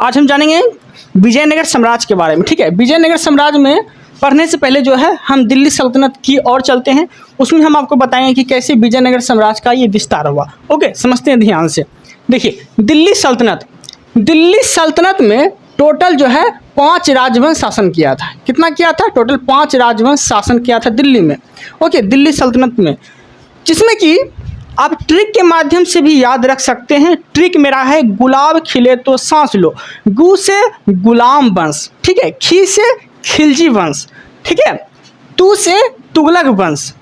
आज हम जानेंगे विजयनगर साम्राज्य के बारे में। ठीक है, विजयनगर साम्राज्य में पढ़ने से पहले जो है हम दिल्ली सल्तनत की ओर चलते हैं। उसमें हम आपको बताएंगे कि कैसे विजयनगर साम्राज्य का ये विस्तार हुआ। ओके, समझते हैं ध्यान से। देखिए, दिल्ली सल्तनत में टोटल जो है 5 राजवंश शासन किया था। कितना किया था? टोटल 5 राजवंश शासन किया था दिल्ली में। ओके, दिल्ली सल्तनत में, जिसमें कि आप ट्रिक के माध्यम से भी याद रख सकते हैं। ट्रिक मेरा है गुलाब खिले तो सांस लो। गु से गुलाम वंश, ठीक है। खी से खिलजी वंश, ठीक है। तू से तुगलक वंश,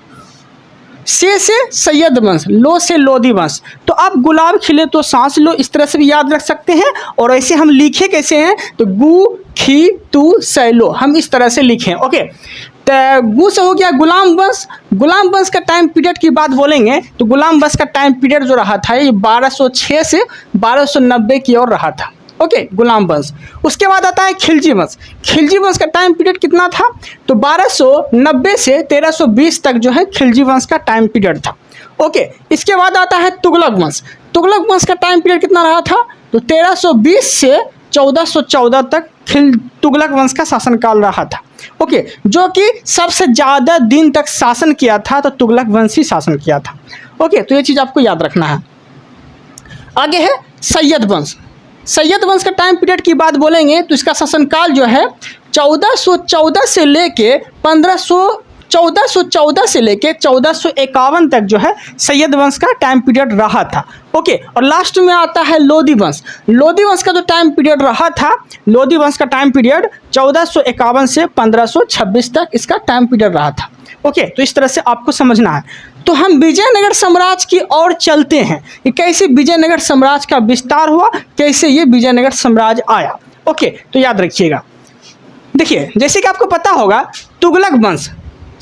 से सैयद वंश, लो से लोधी वंश। तो आप गुलाब खिले तो सांस लो इस तरह से भी याद रख सकते हैं। और ऐसे हम लिखे कैसे हैं? तो गु खी तू सैलो, हम इस तरह से लिखें। ओके, तो गु से हो गया गुलाम वंश। गुलाम वंश का टाइम पीरियड की बात बोलेंगे तो गुलाम वंश का टाइम पीरियड जो रहा था ये 1206 से 1290 की ओर रहा था। ओके, गुलाम वंश। उसके बाद आता है खिलजी वंश। खिलजी वंश का टाइम पीरियड कितना था? तो 1290 से 1320 तक जो है खिलजी वंश का टाइम पीरियड था। ओके, इसके बाद आता है तुगलक वंश। तुगलक वंश का टाइम पीरियड कितना रहा था? तो 1320 से 1414 तक तुगलक वंश का शासनकाल रहा था। ओके, जो कि सबसे ज़्यादा दिन तक शासन किया था तो तुगलक वंश ही शासन किया था। ओके, तो ये चीज़ आपको याद रखना है। आगे है सैयद वंश। सैयद वंश का टाइम पीरियड की बात बोलेंगे तो इसका शासनकाल जो है 1414 से लेके 1414 से लेके 1451 तक जो है सैयद वंश का टाइम पीरियड रहा था। ओके, और लास्ट में आता है लोधी वंश। लोधी वंश का जो टाइम पीरियड रहा था, लोधी वंश का टाइम पीरियड 1451 से 1526 तक इसका टाइम पीरियड रहा था। ओके, तो इस तरह से आपको समझना है। तो हम विजयनगर साम्राज्य की ओर चलते हैं कि कैसे विजयनगर साम्राज्य का विस्तार हुआ, कैसे ये विजयनगर साम्राज्य आया। ओके, तो याद रखिएगा। देखिए, जैसे कि आपको पता होगा तुगलक वंश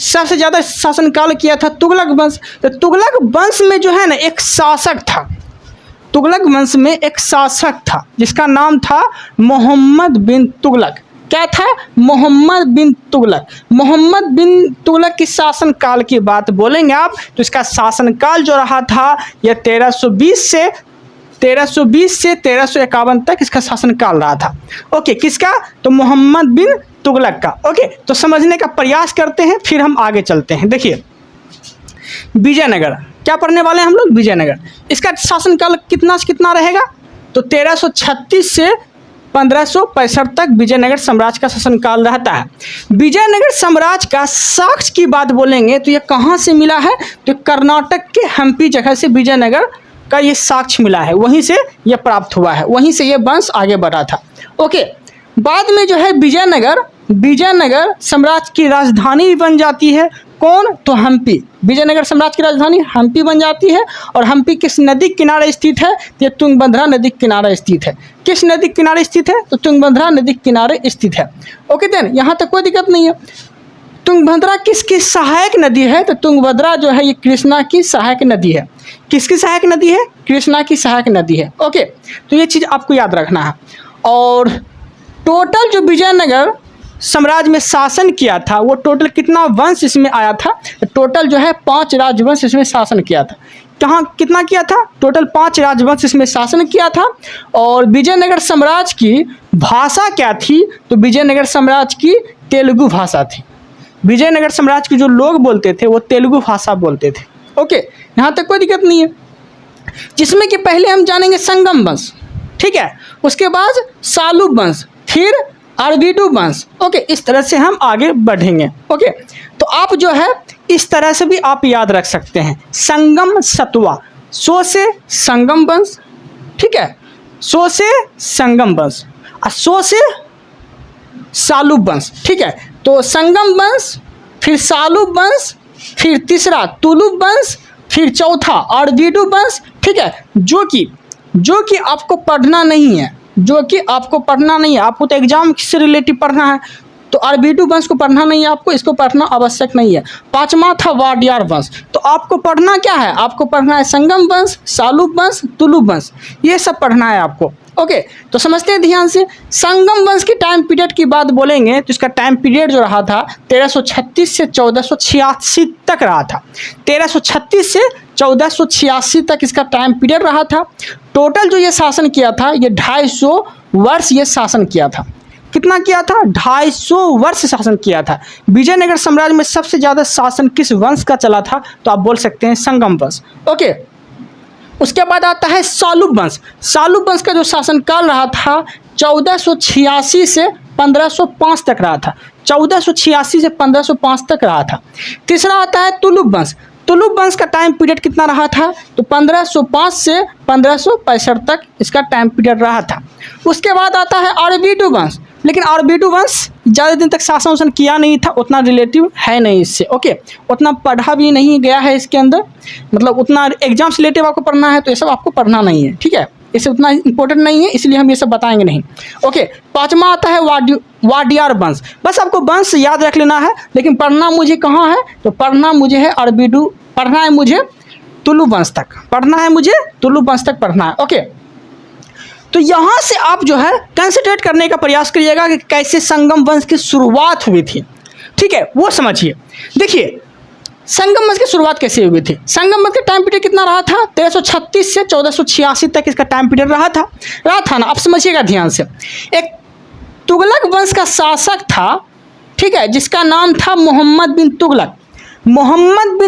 सबसे ज़्यादा शासनकाल किया था तुगलक वंश। तो तुगलक वंश में जो है ना एक शासक था। तुगलक वंश में एक शासक था जिसका नाम था मोहम्मद बिन तुगलक। क्या था? मोहम्मद बिन तुगलक। मोहम्मद बिन तुगलक की शासनकाल की बात बोलेंगे आप तो इसका शासनकाल जो रहा था यह 1320 से 1351 तक इसका शासनकाल रहा था। ओके, किसका? तो मोहम्मद बिन तुगलक का। ओके, तो समझने का प्रयास करते हैं फिर हम आगे चलते हैं। देखिए, विजयनगर क्या पढ़ने वाले हैं हम लोग? विजयनगर। इसका शासनकाल कितना से कितना रहेगा? तो 1336 से 1565 तक विजयनगर साम्राज्य का शासनकाल रहता है। विजयनगर साम्राज्य का साक्ष्य की बात बोलेंगे तो ये कहाँ से मिला है? तो कर्नाटक के हम्पी जगह से विजयनगर का ये साक्ष्य मिला है, वहीं से ये प्राप्त हुआ है, वहीं से ये वंश आगे बढ़ा था। ओके, बाद में जो है विजयनगर साम्राज्य की राजधानी भी बन जाती है। कौन? तो हम्पी। विजयनगर साम्राज्य की राजधानी हम्पी बन जाती है। और हम्पी किस नदी के किनारे स्थित है? ये तुंगभद्रा नदी के किनारे स्थित है। किस नदी के किनारे स्थित है? तो तुंगभद्रा नदी के किनारे स्थित है। ओके, देन यहाँ तक कोई दिक्कत नहीं है। तुंगभद्रा किसकी सहायक नदी है? तो तुंगभद्रा जो है ये कृष्णा की सहायक नदी है। किसकी सहायक नदी है? कृष्णा की सहायक नदी है। ओके, तो ये चीज़ आपको याद रखना है। और टोटल जो विजयनगर साम्राज्य में शासन किया था वो टोटल कितना वंश इसमें आया था? टोटल जो है 5 राजवंश इसमें शासन किया था। कहाँ कितना किया था? टोटल 5 राजवंश इसमें शासन किया था। और विजयनगर साम्राज्य की भाषा क्या थी? तो विजयनगर साम्राज्य की तेलुगु भाषा थी। विजयनगर साम्राज्य के जो लोग बोलते थे वो तेलुगु भाषा बोलते थे। ओके, यहाँ तक कोई दिक्कत नहीं है। जिसमें कि पहले हम जानेंगे संगम वंश, ठीक है। उसके बाद सालू वंश, फिर अरबीडू वंश। ओके, इस तरह से हम आगे बढ़ेंगे। ओके, तो आप जो है इस तरह से भी आप याद रख सकते हैं। संगम सतुआ, सो से संगम वंश, ठीक है। सो से संगम वंश और सो से सालू वंश, ठीक है। तो संगम वंश, फिर सालू वंश, फिर तीसरा तुलु वंश, फिर चौथा अरबीडू वंश, ठीक है। जो कि आपको पढ़ना नहीं है, आपको तो एग्जाम से रिलेटिव पढ़ना है। तो अरबीडू वंश को पढ़ना नहीं है आपको, इसको पढ़ना आवश्यक नहीं है। 5वां था वाडियार वंश। तो आपको पढ़ना क्या है? आपको पढ़ना है संगम वंश, सालू वंश, तुलु वंश, ये सब पढ़ना है आपको। ओके, तो समझते हैं ध्यान से। संगम वंश की टाइम पीरियड की बात बोलेंगे तो इसका टाइम पीरियड जो रहा था 1336 से 1486 तक रहा था। 1336 से 1486 तक इसका टाइम पीरियड रहा था। टोटल जो ये शासन किया था ये 250 वर्ष ये शासन किया था। कितना किया था? 250 वर्ष शासन किया था। विजयनगर साम्राज्य में सबसे ज़्यादा शासन किस वंश का चला था? तो आप बोल सकते हैं संगम वंश। ओके, उसके बाद आता है सालुब वंश। सालुब वंश का जो शासनकाल रहा था 1486 से 1505 तक रहा था। 1486 से 1505 तक रहा था। तीसरा आता है तुलुक वंश। तुलुक वंश का टाइम पीरियड कितना रहा था? तो 1505 से 1565 तक इसका टाइम पीरियड रहा था। उसके बाद आता है अरबीडु वंश। लेकिन अरबीडु वंश ज़्यादा दिन तक शासन वासन किया नहीं था, उतना रिलेटिव है नहीं इससे। ओके, उतना पढ़ा भी नहीं गया है इसके अंदर, मतलब उतना एग्जाम से रिलेटिव आपको पढ़ना है तो ये सब आपको पढ़ना नहीं है, ठीक है, इसे उतना इंपॉर्टेंट नहीं है, इसलिए हम ये सब बताएंगे नहीं। ओके, पाँचवा आता है वाडियार वंश। बस आपको वंश याद रख लेना है, लेकिन पढ़ना मुझे कहाँ है? तो पढ़ना मुझे है अरबीडु, पढ़ना है मुझे तुलु वंश तक, पढ़ना है मुझे तुलु वंश तक पढ़ना है। ओके, तो यहाँ से आप जो है कंसंट्रेट करने का प्रयास करिएगा कि कैसे संगम वंश की शुरुआत हुई थी, ठीक है, वो समझिए। देखिए संगम वंश की शुरुआत कैसे हुई थी? संगम वंश का टाइम पीरियड कितना रहा था? 1336 से 1486 तक इसका टाइम पीरियड रहा था ना। आप समझिएगा ध्यान से। एक तुगलक वंश का शासक था, ठीक है, जिसका नाम था मोहम्मद बिन तुगलक। मोहम्मद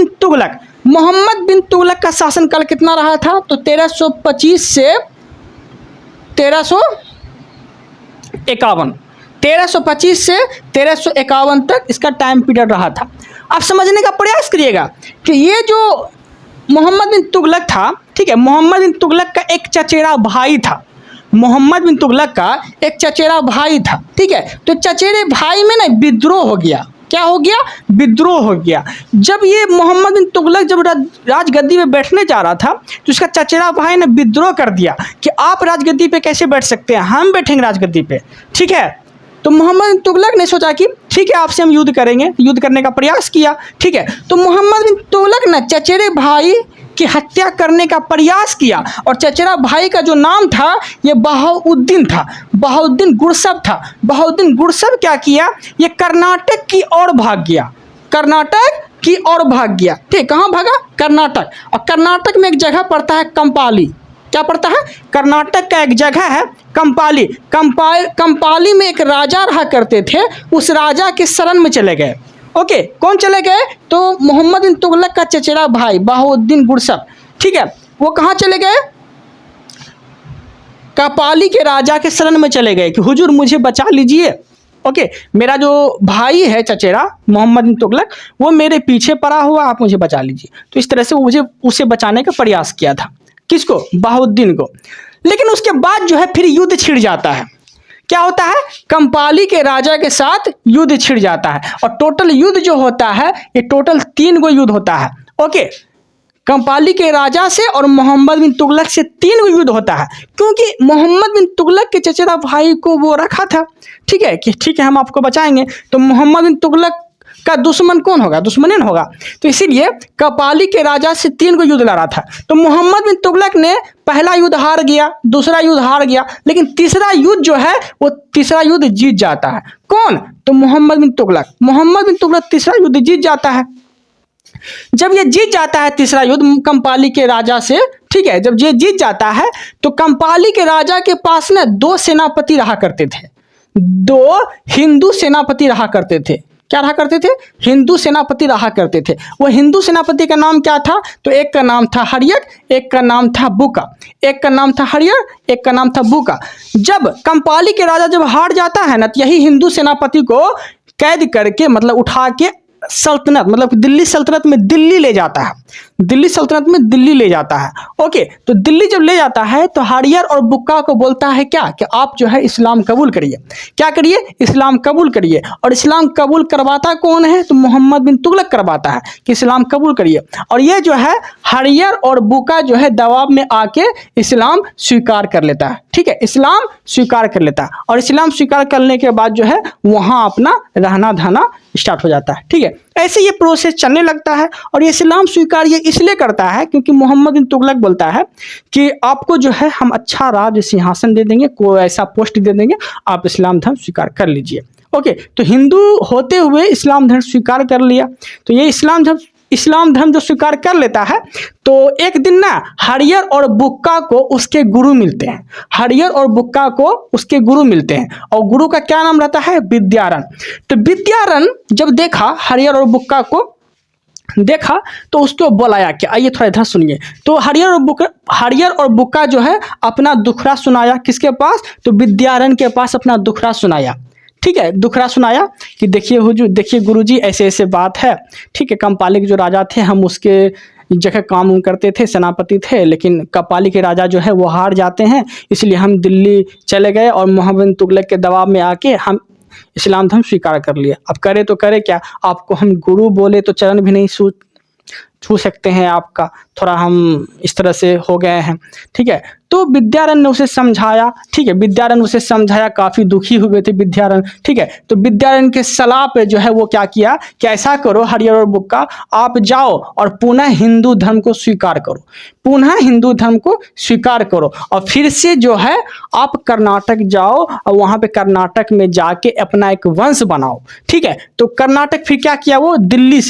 बिन तुगलक का शासनकाल कितना रहा था? तो 1325 से 1351, 1325 से 1351 तक इसका टाइम पीरियड रहा था। आप समझने का प्रयास करिएगा कि ये जो मोहम्मद बिन तुगलक था, ठीक है, मोहम्मद बिन तुगलक का एक चचेरा भाई था। मोहम्मद बिन तुगलक का एक चचेरा भाई था, ठीक है। तो चचेरे भाई में ना विद्रोह हो गया। क्या हो गया? विद्रोह हो गया। जब ये मोहम्मद बिन तुगलक जब राजगद्दी पे बैठने जा रहा था तो उसका चचेरा भाई ने विद्रोह कर दिया कि आप राजगद्दी पे कैसे बैठ सकते हैं, हम बैठेंगे राजगद्दी पे, ठीक है। तो मोहम्मद बिन तुगलक ने सोचा कि ठीक है आपसे हम युद्ध करेंगे, युद्ध करने का प्रयास किया, ठीक है। तो मोहम्मद बिन तुगलक ने चचेरे भाई की हत्या करने का प्रयास किया और चचेरा भाई का जो नाम था ये बहाउद्दीन था, बहाउद्दीन गुरसब था। बहाउद्दीन गुरसब क्या किया? ये कर्नाटक की ओर भाग गया, कर्नाटक की ओर भाग गया, ठीक। कहाँ भागा? कर्नाटक। और कर्नाटक में एक जगह पड़ता है कंपाली। क्या पड़ता है? कर्नाटक का एक जगह है कंपाली। कंपाली में एक राजा रहा करते थे, उस राजा के शरण में चले गए। ओके, कौन चले गए? तो मोहम्मद बिन तुगलक का चचेरा भाई बहाउद्दीन गुरसब, ठीक है, वो कहाँ चले गए? कंपाली के राजा के शरण में चले गए कि हुजूर मुझे बचा लीजिए। ओके, मेरा जो भाई है चचेरा मोहम्मद बिन तुगलक वो मेरे पीछे पड़ा हुआ, आप मुझे बचा लीजिए। तो इस तरह से मुझे उसे बचाने का प्रयास किया था। किसको? बहाउद्दीन को। लेकिन उसके बाद जो है फिर युद्ध छिड़ जाता है। क्या होता है? कंपाली के राजा के साथ युद्ध छिड़ जाता है और टोटल युद्ध जो होता है ये टोटल 3 गो युद्ध होता है। ओके, कंपाली के राजा से और मोहम्मद बिन तुगलक से 3 गो युद्ध होता है, क्योंकि मोहम्मद बिन तुगलक के चचेरा भाई को वो रखा था, ठीक है, कि ठीक है हम आपको बचाएंगे। तो मोहम्मद बिन तुगलक का दुश्मन कौन होगा? दुश्मन न होगा। तो इसीलिए कंपाली के राजा से 3 गो युद्ध लड़ा था। तो मोहम्मद बिन तुगलक ने पहला युद्ध हार गया, दूसरा युद्ध हार गया, लेकिन तीसरा युद्ध जो है वो तीसरा युद्ध जीत जाता है। कौन? तो मोहम्मद बिन तुगलक। मोहम्मद बिन तुगलक तीसरा युद्ध जीत जाता है। जब ये जीत जाता है तीसरा युद्ध कंपाली के राजा से, ठीक है, जब ये जीत जाता है तो कंपाली के राजा के पास ना 2 सेनापति रहा करते थे, 2 हिंदू सेनापति रहा करते थे। क्या रहा करते थे? हिंदू सेनापति रहा करते थे। वो हिंदू सेनापति का नाम क्या था? तो एक का नाम था हरियर, एक का नाम था बुका। एक का नाम था हरियर, एक का नाम था बुका। जब कंपाली के राजा जब हार जाता है ना तो यही हिंदू सेनापति को कैद करके मतलब उठा के सल्तनत मतलब दिल्ली सल्तनत में दिल्ली ले जाता है, दिल्ली सल्तनत में दिल्ली ले जाता है। ओके, तो दिल्ली जब ले जाता है तो हरियर और बुक्का को बोलता है क्या कि आप जो है इस्लाम कबूल करिए। क्या करिए? इस्लाम कबूल करिए। और इस्लाम कबूल करवाता कौन है? तो मोहम्मद बिन तुगलक करवाता है कि इस्लाम कबूल करिए। और ये जो है हरियर और बुक्का जो है दबाव में आके इस्लाम स्वीकार कर लेता है, ठीक है, इस्लाम स्वीकार कर लेता है। और इस्लाम स्वीकार करने के बाद जो है वहाँ अपना रहना धना स्टार्ट हो जाता है, ठीक है। ऐसे ये प्रोसेस चलने लगता है और ये इस्लाम स्वीकार ये इसलिए करता है क्योंकि मोहम्मद बिन तुगलक बोलता है कि आपको जो है हम अच्छा राज सिंहासन दे देंगे, कोई ऐसा पोस्ट दे देंगे, आप इस्लाम धर्म स्वीकार कर लीजिए। ओके, तो हिंदू होते हुए इस्लाम धर्म स्वीकार कर लिया। तो ये इस्लाम धर्म इस्लाम धर्म जो स्वीकार कर लेता है, तो एक दिन ना हरियर और बुक्का को उसके गुरु मिलते हैं। हरियर और बुक्का को उसके गुरु मिलते हैं, और गुरु का क्या नाम रहता है? विद्यारण। तो विद्यारण जब देखा, हरियर और बुक्का को देखा, तो उसको बुलाया कि आइए थोड़ा इधर सुनिए। तो हरियर और बुक्का जो है अपना दुखड़ा सुनाया, किसके पास? तो विद्यारण के पास अपना दुखड़ा सुनाया। ठीक है, दुखड़ा सुनाया कि देखिए हुजूर, देखिए गुरुजी, ऐसे ऐसे बात है। ठीक है, कंपाली के जो राजा थे, हम उसके जगह काम करते थे, सेनापति थे, लेकिन कपाली के राजा जो है वो हार जाते हैं, इसलिए हम दिल्ली चले गए और मोहम्मद बिन तुगलक के दबाव में आके हम इस्लाम धर्म स्वीकार कर लिया। अब करे तो करे क्या, आपको हम गुरु बोले तो चरण भी नहीं छू सकते हैं आपका, थोड़ा हम इस तरह से हो गए हैं। ठीक है, तो विद्यारण ने उसे समझाया। ठीक है, विद्यारण उसे समझाया, काफ़ी दुखी हुए थे विद्यारण। ठीक है, तो विद्यारण के सलाह पे जो है वो क्या किया कि ऐसा करो हरियर और बुक्का, आप जाओ और पुनः हिंदू धर्म को स्वीकार करो, पुनः हिंदू धर्म को स्वीकार करो, और फिर से जो है आप कर्नाटक जाओ और वहाँ पे कर्नाटक में जाके अपना एक वंश बनाओ। ठीक है, तो कर्नाटक फिर क्या किया, वो दिल्ली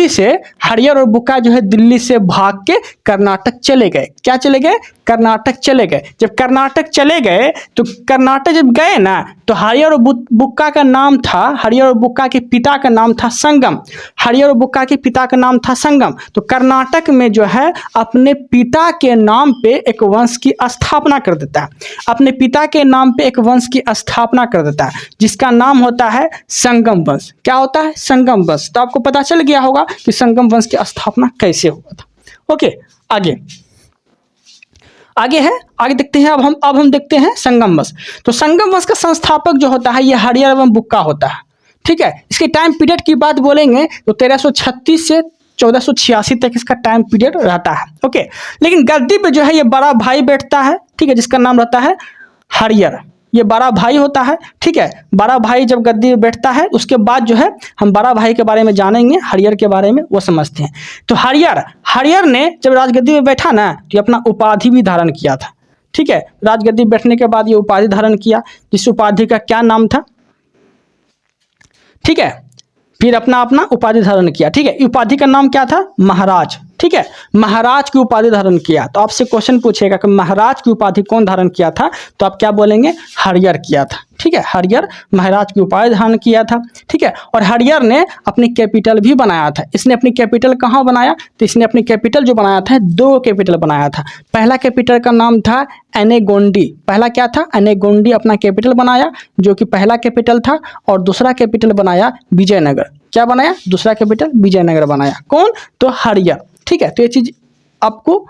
से हरियर और बुक्का जो है दिल्ली से भाग के कर्नाटक चले गए। क्या चले गए? कर्नाटक चले गए। जब कर्नाटक चले गए, तो कर्नाटक जब गए ना, तो हरियर और बुक्का का नाम था, हरियर और बुक्का के पिता का नाम था संगम। हरियर और बुक्का के पिता का नाम था संगम। तो कर्नाटक में जो है अपने पिता के नाम पे एक वंश की स्थापना कर देता है, अपने पिता के नाम पे एक वंश की स्थापना कर देता है, जिसका नाम होता है संगम वंश। क्या होता है? संगम वंश। तो आपको पता चल गया होगा कि संगम वंश की स्थापना कैसे हुआ था। ओके, आगे है, आगे देखते हैं। अब हम देखते हैं संगम वंश। तो संगम वंश का संस्थापक जो होता है ये हरियर एवं बुक्का होता है। ठीक है, इसके टाइम पीरियड की बात बोलेंगे तो 1336 से 1486 तक इसका टाइम पीरियड रहता है। ओके, लेकिन गद्दी पे जो है ये बड़ा भाई बैठता है। ठीक है, जिसका नाम रहता है हरियर, ये बड़ा भाई होता है। ठीक है, बड़ा भाई जब गद्दी में बैठता है, उसके बाद जो है हम बड़ा भाई के बारे में जानेंगे, हरियर के बारे में वो समझते हैं। तो हरियर ने जब राजगद्दी में बैठा ना, तो अपना उपाधि भी धारण किया था। ठीक है, राजगद्दी बैठने के बाद ये उपाधि धारण किया, जिस उपाधि का क्या नाम था? ठीक है, फिर अपना उपाधि धारण किया। ठीक है, उपाधि का नाम क्या था? महाराज। ठीक है, महाराज की उपाधि धारण किया। तो आपसे क्वेश्चन पूछेगा कि महाराज की उपाधि कौन धारण किया था, तो आप क्या बोलेंगे? हरियर किया था। ठीक है, हरियर महाराज की उपाधि धारण किया था। ठीक है, और हरियर ने अपनी कैपिटल भी बनाया था। इसने अपनी कैपिटल कहाँ बनाया? तो इसने अपनी कैपिटल जो बनाया था, 2 कैपिटल बनाया था। पहला कैपिटल का नाम था एनेगोंडी। पहला क्या था? एनेगोंडी अपना कैपिटल बनाया, जो कि पहला कैपिटल था। और दूसरा कैपिटल बनाया विजयनगर। क्या बनाया? दूसरा कैपिटल विजयनगर बनाया। कौन? तो हरियर। ठीक है, तो ये चीज आपको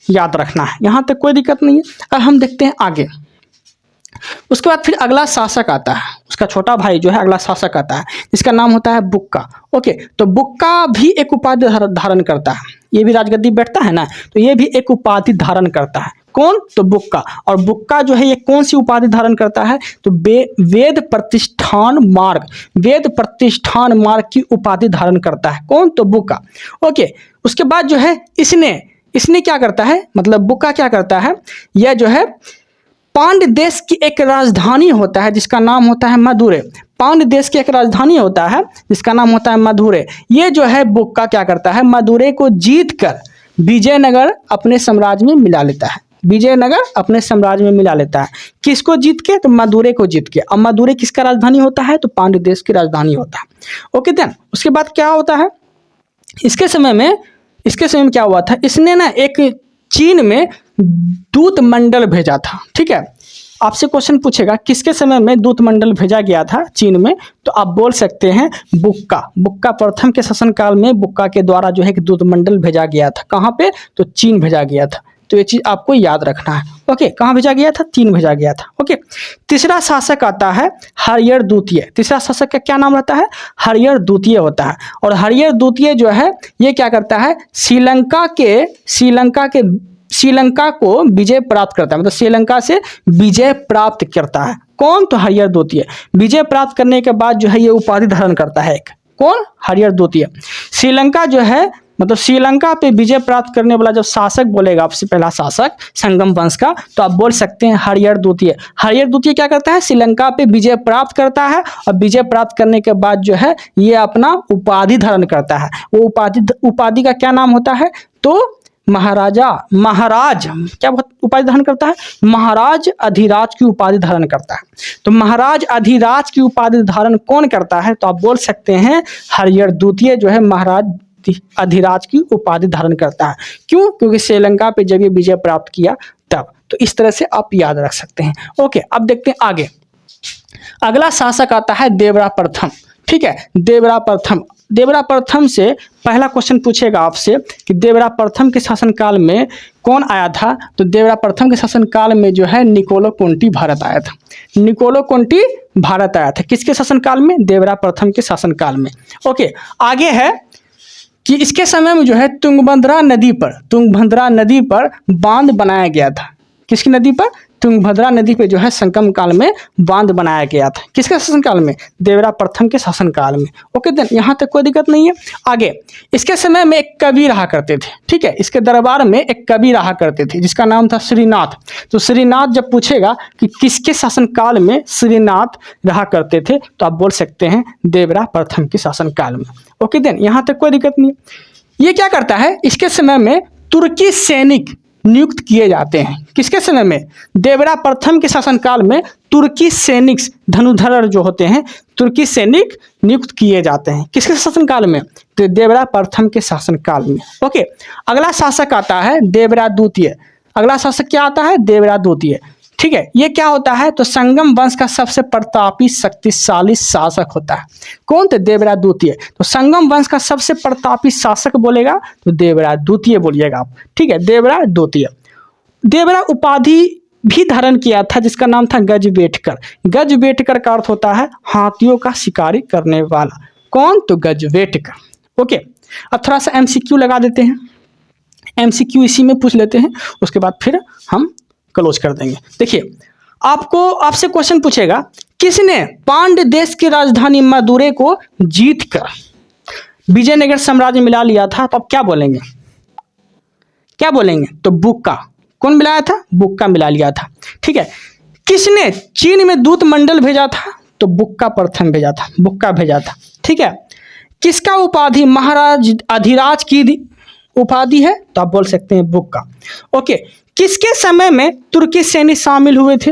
याद रखना है, यहां तक कोई दिक्कत नहीं है। अब हम देखते हैं आगे। उसके बाद फिर अगला शासक आता है, उसका छोटा भाई जो है अगला शासक आता है, जिसका नाम होता है बुक्का। ओके, तो बुक्का भी एक उपाधि धारण करता है। ये भी राजगद्दी बैठता है ना, तो ये भी एक उपाधि धारण करता है। कौन? तो बुक्का। और बुक्का जो है ये कौन सी उपाधि धारण करता है? तो वेद प्रतिष्ठान मार्ग की उपाधि धारण करता है। कौन? तो बुक्का। ओके, उसके बाद जो है इसने क्या करता है, मतलब बुक्का क्या करता है, यह जो है पांड्य देश की एक राजधानी होता है जिसका नाम होता है मदुरै। पांड्य देश की एक राजधानी होता है जिसका नाम होता है मदुरै। ये जो है बुक्का क्या करता है, मदुरै को जीतकर विजयनगर अपने साम्राज्य में मिला लेता है। विजयनगर अपने साम्राज्य में मिला लेता है। किसको जीत के? तो मदुरै को जीत के। अब मदुरै किसका राजधानी होता है? तो पांड्य देश की राजधानी होता है। ओके, देन उसके बाद क्या होता है, इसके समय में क्या हुआ था, इसने ना एक चीन में दूत मंडल भेजा था। ठीक है, आपसे क्वेश्चन पूछेगा किसके समय में दूत मंडल भेजा गया था चीन में, तो आप बोल सकते हैं बुक्का प्रथम के शासनकाल में बुक्का के द्वारा जो है एक दूत मंडल भेजा गया था। कहाँ पे? तो चीन भेजा गया था। तो ये चीज आपको याद रखना है। ओके, कहाँ भेजा गया था? चीन भेजा गया था। ओके, तीसरा शासक आता है हरियर द्वितीय। तीसरा शासक का क्या नाम रहता है? हरियर द्वितीय होता है। और हरियर द्वितीय जो है ये क्या करता है, श्रीलंका को विजय प्राप्त करता है, मतलब श्रीलंका से विजय प्राप्त करता है। कौन? तो हरियर द्वितीय। विजय प्राप्त करने के बाद जो है ये उपाधि धारण करता है एक। कौन? हरियर द्वितीय। श्रीलंका जो है मतलब श्रीलंका पे विजय प्राप्त करने वाला जब शासक बोलेगा आपसे, पहला शासक संगम वंश का, तो आप बोल सकते हैं हरिहर द्वितीय। हरिहर द्वितीय क्या करता है, श्रीलंका पे विजय प्राप्त करता है और विजय प्राप्त करने के बाद जो है ये अपना उपाधि धारण करता है। वो उपाधि का क्या नाम होता है, तो महाराज क्या उपाधि धारण करता है, महाराज अधिराज की उपाधि धारण करता है। तो महाराज अधिराज की उपाधि धारण कौन करता है, तो आप बोल सकते हैं हरिहर द्वितीय जो है महाराज अधिराज की उपाधि धारण करता है। क्यों, क्योंकि श्रीलंका पे जब ये विजय प्राप्त किया तब। तो इस तरह से आप याद रख सकते हैं। ओके, अब देखते हैं आगे। अगला शासक आता है देवरा प्रथम। ठीक है, देवरा प्रथम। देवरा प्रथम से पहला क्वेश्चन पूछेगा आपसे कि देवरा प्रथम के शासनकाल में कौन आया था, तो देवरा प्रथम के शासनकाल में जो है निकोलो कोंटी भारत आया था। निकोलो कोंटी भारत आया था किसके शासनकाल में, देवरा प्रथम के शासनकाल में। ओके, आगे है कि इसके समय में जो है तुंगभद्रा नदी पर बांध बनाया गया था। किसकी नदी पर, तुंगभद्रा नदी पे जो है संगम काल में बांध बनाया गया था। किसके शासनकाल में, देवरा प्रथम के शासनकाल में। ओके देन, यहाँ तक कोई दिक्कत नहीं है। आगे, इसके समय में एक कवि रहा करते थे। ठीक है, इसके दरबार में एक कवि रहा करते थे जिसका नाम था श्रीनाथ। तो श्रीनाथ जब पूछेगा कि किसके शासनकाल में श्रीनाथ रहा करते थे, तो आप बोल सकते हैं देवरा प्रथम के शासनकाल में। ओके देन, यहाँ तक कोई दिक्कत नहीं। ये क्या करता है, इसके समय में तुर्की सैनिक नियुक्त किए जाते हैं। किसके समय में, देवरा प्रथम के शासनकाल में तुर्की सैनिक धनुधर जो होते हैं, तुर्की सैनिक नियुक्त किए जाते हैं। किसके शासनकाल में, तो देवरा प्रथम के शासनकाल में। ओके, अगला शासक आता है देवरा द्वितीय। अगला शासक क्या आता है, देवरा द्वितीय। ठीक है, ये क्या होता है, तो संगम वंश का सबसे प्रतापी शक्तिशाली शासक होता है। कौन, तो देवरा द्वितीय। तो संगम वंश का सबसे प्रतापी शासक बोलेगा तो देवरा द्वितीय बोलिएगा आप। ठीक है, देवरा द्वितीय। देवरा उपाधि भी धारण किया था जिसका नाम था गजवेटकर। गजवेटकर का अर्थ होता है हाथियों का शिकारी करने वाला। कौन, तो गजवेटकर। ओके, अब थोड़ा सा MCQ लगा देते हैं। MCQ इसी में पूछ लेते हैं, उसके बाद फिर हम क्लोज कर देंगे। देखिए, आपसे क्वेश्चन पूछेगा, किसने पांड्य देश की राजधानी मदुरै को जीतकर विजयनगर साम्राज्य मिला लिया था, तो आप क्या बोलेंगे, तो बुक्का। कौन मिलाया था, बुक्का मिला लिया था। ठीक है, किसने चीन में दूत मंडल भेजा था, तो बुक्का प्रथम भेजा था, बुक्का भेजा था। ठीक है, किसका उपाधि महाराज अधिराज की उपाधि है, तो आप बोल सकते हैं बुक्का। ओके, किसके समय में तुर्की सैनिक शामिल हुए थे,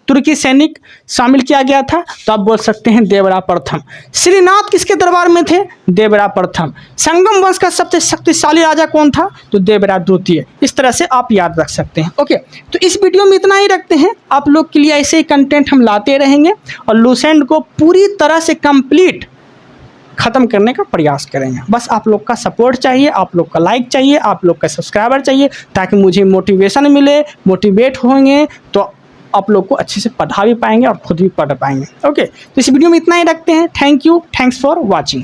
तुर्की सैनिक शामिल किया गया था, तो आप बोल सकते हैं देवरा प्रथम। श्रीनाथ किसके दरबार में थे, देवरा प्रथम। संगम वंश का सबसे शक्तिशाली राजा कौन था, तो देवरा द्वितीय। इस तरह से आप याद रख सकते हैं। ओके, तो इस वीडियो में इतना ही रखते हैं। आप लोग के लिए ऐसे ही कंटेंट हम लाते रहेंगे और लूसेंट को पूरी तरह से कंप्लीट ख़त्म करने का प्रयास करेंगे। बस आप लोग का सपोर्ट चाहिए, आप लोग का लाइक चाहिए, आप लोग का सब्सक्राइबर चाहिए, ताकि मुझे मोटिवेशन मिले, मोटिवेट होंगे तो आप लोग को अच्छे से पढ़ा भी पाएंगे और खुद भी पढ़ पाएंगे। ओके, तो इस वीडियो में इतना ही रखते हैं। Thank you, thanks for watching.